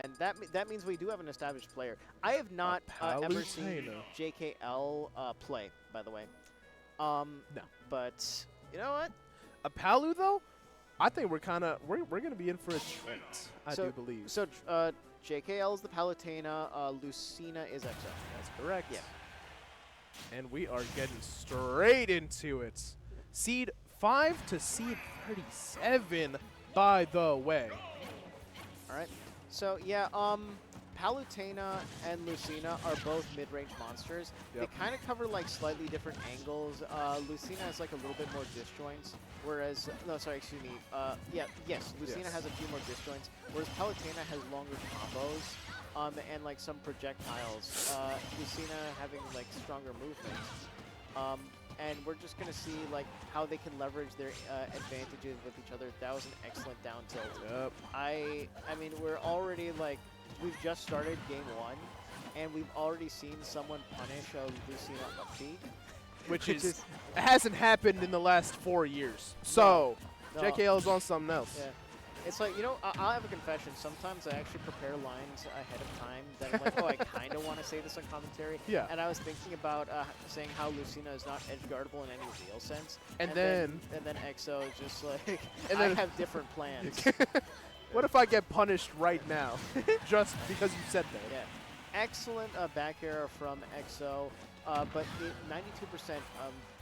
And that means we do have an established player. I have not ever seen JKL play, by the way. No. But you know what? A Palu though, I think we're gonna be in for a treat. I do believe. So JKL is the Palutena. Lucina is XO. That's correct. Yeah. And we are getting straight into it. Seed 5 to seed 37, by the way. All right. So yeah, Palutena and Lucina are both mid-range monsters. Yep. They kind of cover like slightly different angles. Lucina has like a little bit more disjoints, whereas Lucina has a few more disjoints, whereas Palutena has longer combos and like some projectiles. Lucina having like stronger movement. And we're just gonna see like how they can leverage their advantages with each other. That was an excellent down tilt. Yep. I mean, we're already like, we've just started game 1, and we've already seen someone punish Lucina up B. Which is hasn't happened in the last 4 years. So, No. JKL is on something else. Yeah. It's like, you know, I'll have a confession. Sometimes I actually prepare lines ahead of time that I'm like, oh, I kind of want to say this on commentary. Yeah. And I was thinking about saying how Lucina is not edge guardable in any real sense. And then XO is just like, and I then have different plans. What if I get punished right now, just because you said that? Yeah. Excellent back air from XO, but 92%,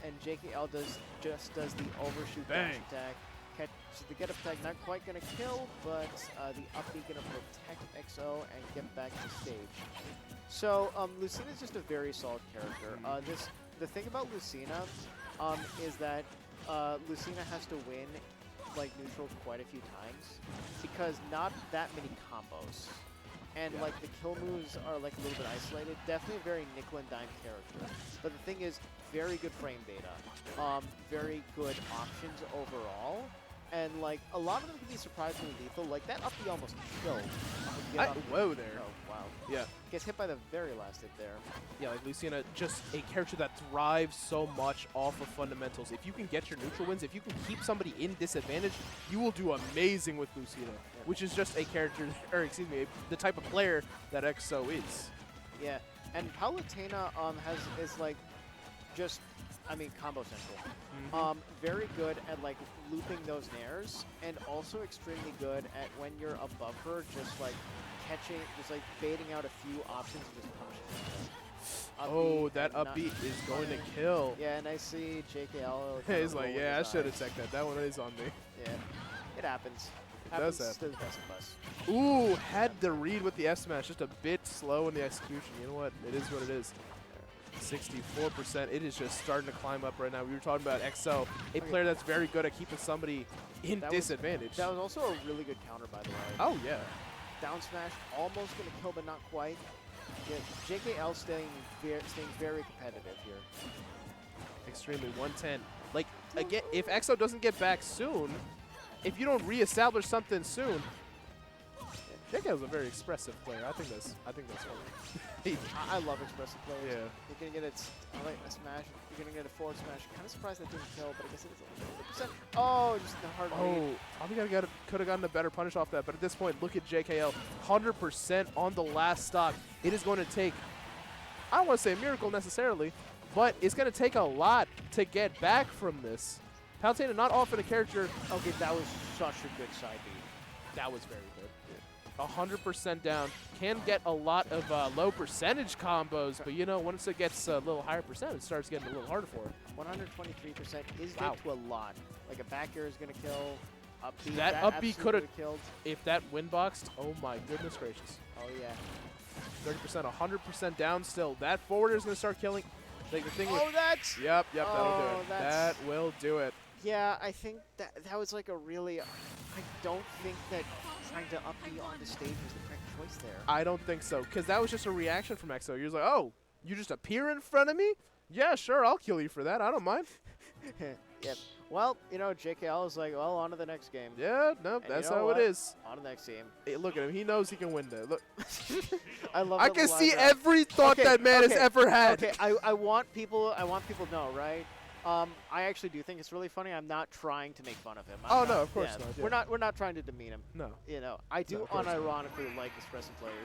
and JKL does the overshoot dash attack. Catch the get up attack, not quite going to kill, but the up B going to protect XO and get back to stage. So Lucina is just a very solid character. The thing about Lucina is that Lucina has to win like neutral quite a few times because not that many combos. And like the kill moves are like a little bit isolated. Definitely a very nickel and dime character. But the thing is, very good frame data. Very good options overall. And like a lot of them can be surprisingly lethal. Like that up B almost killed. Whoa there. Oh wow. Yeah. Gets hit by the very last hit there. Yeah, like Lucina, just a character that thrives so much off of fundamentals. If you can get your neutral wins, if you can keep somebody in disadvantage, you will do amazing with Lucina, which is just a character, or excuse me, the type of player that XO is. Yeah, and Palutena is like just, I mean, combo central. Very good at like looping those nairs, and also extremely good at when you're above her, just like catching, just like baiting out a few options and just punishing them. That up B is going to kill. Yeah, and I see JKL. He's like, yeah, I should have checked that. That one is on me. Yeah, it happens. Does happen. To the best of us. Ooh, had the read with the F smash, just a bit slow in the execution. You know what? It is what it is. 64%. It is just starting to climb up right now. We were talking about XO, a player that's very good at keeping somebody in disadvantage. That was also a really good counter, by the way. Oh, yeah. Down smash, almost going to kill, but not quite. Yeah, JKL staying very competitive here. Extremely. 110. Like, again, if XO doesn't get back soon, if you don't reestablish something soon, JKL is a very expressive player. I think that's funny. I love expressive players. Yeah. You're gonna get a smash. You're gonna get a forward smash. Kind of surprised that didn't kill, but I guess it is a 100%. Oh, just the hard lead. Probably could have gotten a better punish off that. But at this point, look at JKL, 100% on the last stock. It is going to take, I don't want to say a miracle necessarily, but it's going to take a lot to get back from this. Palutena not often a character. Okay, that was such a good side B. That was very good. 100% down. Can get a lot of low percentage combos, but you know, once it gets a little higher percent, it starts getting a little harder for it. 123% is good to a lot. Like a back air is going to kill. Up B, that up B could have killed. If that win boxed, oh my goodness gracious. Oh yeah. 30%, 100% down still. That forwarder is going to start killing. Like the thing that's... Yep, that'll do it. That will do it. Yeah, I think that was like a really... I don't think that trying to up B on the stage was the correct choice there. I don't think so, because that was just a reaction from XO. You're like, oh, you just appear in front of me? Yeah, sure, I'll kill you for that. I don't mind. Yep. Well, you know, JKL is like, well, on to the next game. Yeah, no, that's how it is. On to the next game. Hey, look at him. He knows he can win there. Look. I can see every thought that man has ever had. Okay, I want people to know, right? I actually do think it's really funny. I'm not trying to make fun of him. Oh, no, of course not. Yeah. We're not trying to demean him. No. You know, I do of course not. unironically like expressive players.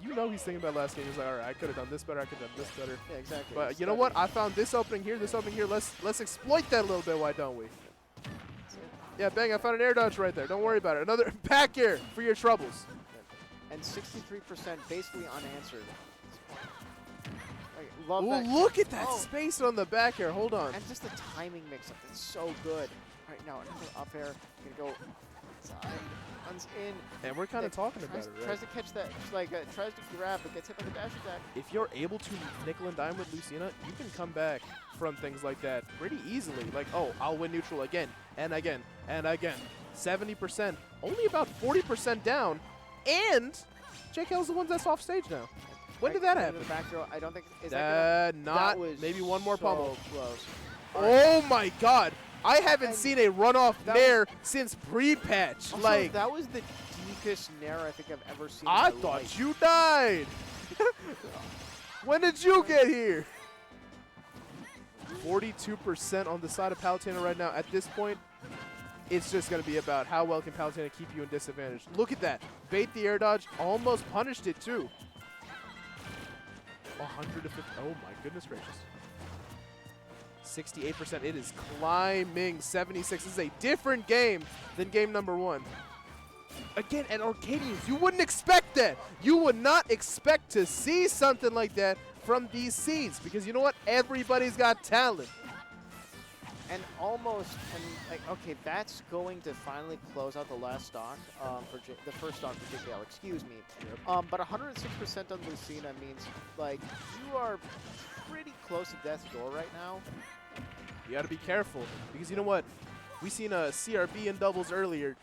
You know he's thinking about last game. He's like, all right, I could have done this better. I could have done this better. Yeah, exactly. But you know what? I found this opening here. This opening here. Let's exploit that a little bit. Why don't we? Yeah, bang! I found an air dodge right there. Don't worry about it. Another back air for your troubles. And 63% basically unanswered. Like, love Ooh, that. look at that Oh. space on the back air. Hold on. And just the timing mix-up. It's so good. Right now, another up air. Gonna go inside. Runs in. And we're kind of talking about Tries, it, right? tries to catch that. Just like tries to grab, but gets hit by the dash attack. If you're able to nickel and dime with Lucina, you can come back from things like that pretty easily. Like, oh, I'll win neutral again and again and again. 70%, only about 40% down, and JKL's the one that's off stage now. When did that happen? The back throw, I don't think is that Not was maybe one more so pummel. Close. Oh my God! I haven't And seen a runoff that nair since pre-patch. Also, Like, that was the deepest nair I think I've ever seen. I in my thought life. you died. When did you get here? 42% on the side of Palutena right now. At this point, it's just going to be about how well can Palutena keep you in disadvantage. Look at that. Bait the air dodge. Almost punished it, too. 150. Oh, my goodness gracious. 68%. It is climbing. 76. This is a different game than game number 1. Again, at Arcadians, you wouldn't expect that. You would not expect to see something like that from these seeds, because you know what? Everybody's got talent. And almost, and like, okay, that's going to finally close out the last stock the first stock for JKL. Excuse me. Yep. But 106% on Lucina means like you are pretty close to death's door right now. You got to be careful, because you know what? We seen a CRB in doubles earlier.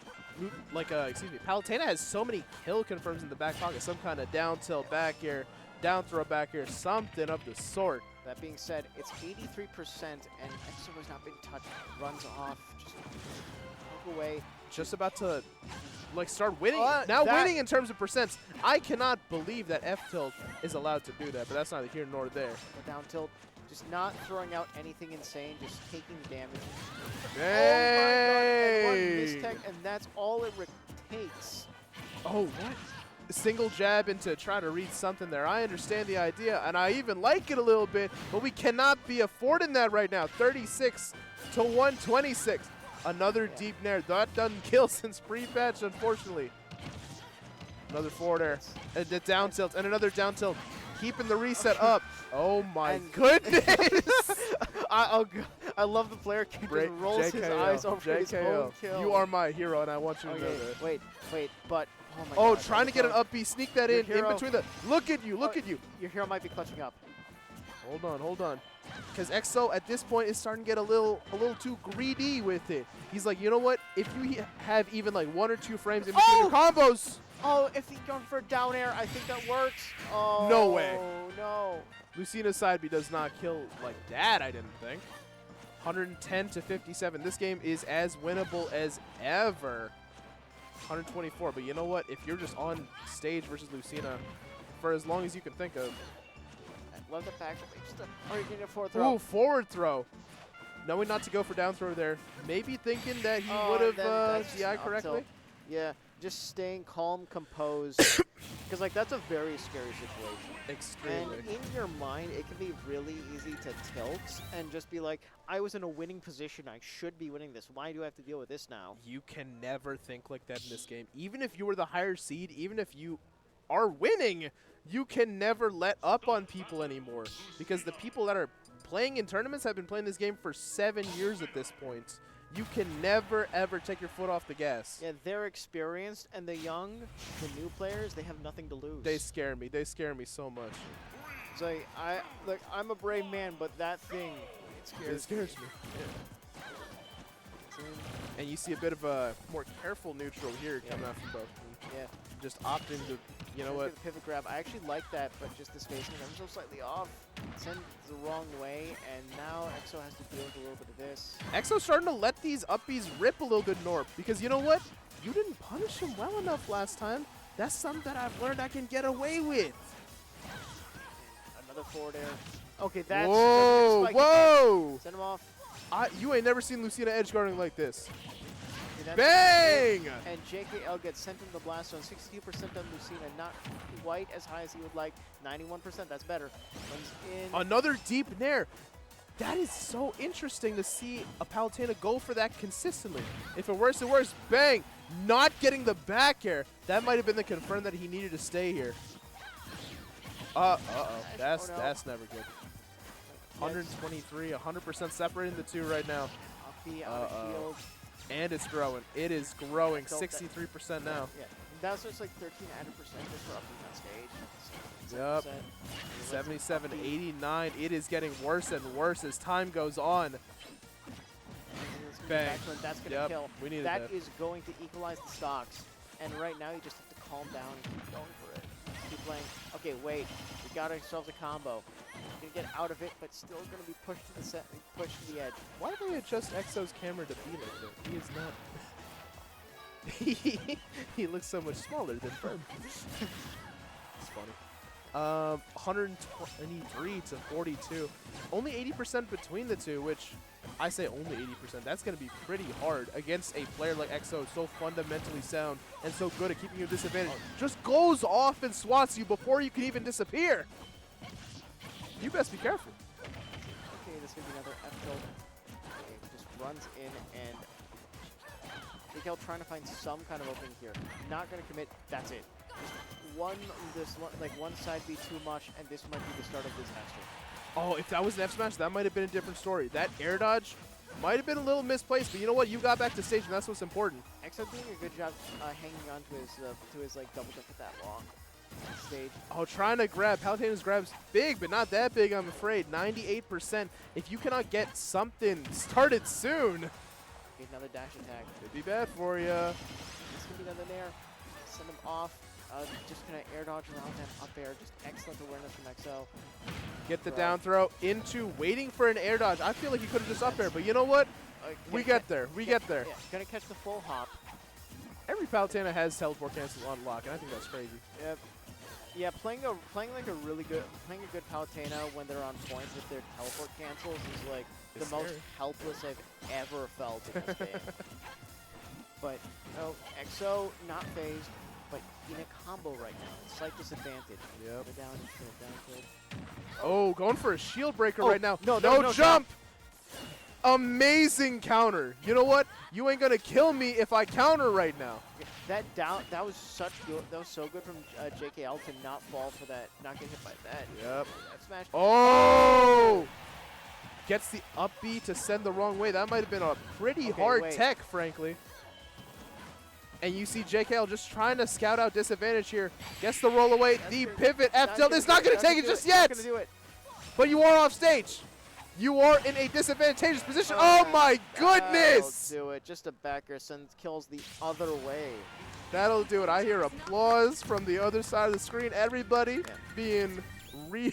Palutena has so many kill confirms in the back pocket. Some kind of down tilt back air, down throw back air, something of the sort. That being said, it's 83% and EXO has not been touched. Runs off, just walk away. Just about to like start winning. Now winning in terms of percents. I cannot believe that F tilt is allowed to do that, but that's neither here nor there. The down tilt, just not throwing out anything insane, just taking damage. Hey! Oh my God, and one mistech, and that's all it takes. Oh, what? Single jab into trying to read something there. I understand the idea, and I even like it a little bit, but we cannot be affording that right now. 36 to 126. Another deep nair. That doesn't kill since pre-patch, unfortunately. Another forward air. And the down tilt, and another down tilt. Keeping the reset up. Oh my goodness! I love the player who just rolls his eyes over his own kill. You are my hero, and I want you to know that. Wait, but oh my Oh, God, trying to get an up B, sneak that in between the. Look at you, look at you. Your hero might be clutching up. Hold on. Because EXO at this point is starting to get a little too greedy with it. He's like, you know what? If you have even like 1 or 2 frames in between your combos. Oh, if he's going for a down air, I think that works. Oh, No way. No. Lucina's side B does not kill like that, I didn't think. 110 to 57. This game is as winnable as ever. 124, but you know what? If you're just on stage versus Lucina for as long as you can think of. I love the back. Are you getting a forward throw? Ooh, forward throw. Knowing not to go for down throw there. Maybe thinking that he would have DI correctly. Yeah, just staying calm, composed. Because, like, that's a very scary situation. Extremely. And in your mind, it can be really easy to tilt and just be like, I was in a winning position. I should be winning this. Why do I have to deal with this now? You can never think like that in this game. Even if you were the higher seed, even if you are winning, you can never let up on people anymore. Because the people that are playing in tournaments have been playing this game for 7 years at this point. You can never, ever take your foot off the gas. Yeah, they're experienced, and the young, the new players, they have nothing to lose. They scare me. They scare me so much. It's like, I'm a brave man, but that thing, it scares me. Yeah. And you see a bit of a more careful neutral here coming out from both. Yeah. Just opting to, you know what? The pivot grab. I actually like that, but just the spacing, I'm so slightly off. Sent the wrong way, and now EXO has to deal with a little bit of this. EXO's starting to let these uppies rip a little bit, Norp, because you know what? You didn't punish him well enough last time. That's something that I've learned I can get away with. Another forward air. Okay, that's whoa, spike whoa! attack. Send him off. You ain't never seen Lucina edge guarding like this. Okay, Bang! And JKL gets sent into the blast zone. 62% on Lucina, not quite as high as he would like. 91%, that's better. Runs in. Another deep nair. That is so interesting to see a Palutena go for that consistently. If it works, it works. Bang! Not getting the back air. That might have been the confirm that he needed to stay here. Uh-oh. That's never good. 123, 100% separating the two right now. Uppy out of shield. And it's growing. It is growing. 63% now. Yeah. That's just like 13 added percent just for Uppy on stage. Yep. 77, 89. It is getting worse and worse as time goes on. Bang. That's going to kill. We needed that is going to equalize the stocks. And right now you just have to calm down and keep going for it. Keep playing. Okay, wait. We got ourselves a combo. We're going to get out of it, but still going to be pushed to the pushed to the edge. Why do they adjust EXO's camera to be like that? He is not. He looks so much smaller than Firm. It's funny. 123 to 42. Only 80% between the two, which I say only 80%. That's going to be pretty hard against a player like EXO, so fundamentally sound and so good at keeping you disadvantaged. Just goes off and swats you before you can even disappear. You best be careful. Okay, this could be another F tilt. Okay, just runs in and Mikael trying to find some kind of opening here. Not going to commit. That's it. Just one side be too much, and this might be the start of disaster. Oh, if that was an F smash, that might have been a different story. That air dodge might have been a little misplaced, but you know what? You got back to stage, and that's what's important. EXO doing a good job hanging on to his like double jump at that long stage. Oh, trying to grab. Palutena's grab's big, but not that big, I'm afraid. 98%. If you cannot get something started soon, Okay, another dash attack. it'd be bad for you. This could be another nair. Send him off. Just gonna air dodge around that up air. Just excellent awareness from EXO. Get the down throw into waiting for an air dodge. I feel like he could have just up air, but you know what? We get there. We get there. Yeah, gonna catch the full hop. Every Palutena has teleport cancel on lock, and I think that's crazy. Yep. Yeah, playing a good Palutena when they're on point with their teleport cancels is like the most helpless I've ever felt in this game. But no, EXO not phased, but in a combo right now. Slight disadvantage. Yep. Down tilt. Oh, going for a shield breaker right now. No jump! Amazing counter. You know what? You ain't gonna kill me if I counter right now. That was so good from JKL to not fall for that, not get hit by that. Yep. That smash. Oh! Gets the up B to send the wrong way. That might have been a pretty hard tech, frankly. And you see JKL just trying to scout out disadvantage here. Gets the roll away. The pivot F tilt is not going to take it just yet. But you are off stage. You are in a disadvantageous position. Oh my goodness! That'll do it. Just a backer sends kills the other way. That'll do it. I hear applause from the other side of the screen. Everybody being real.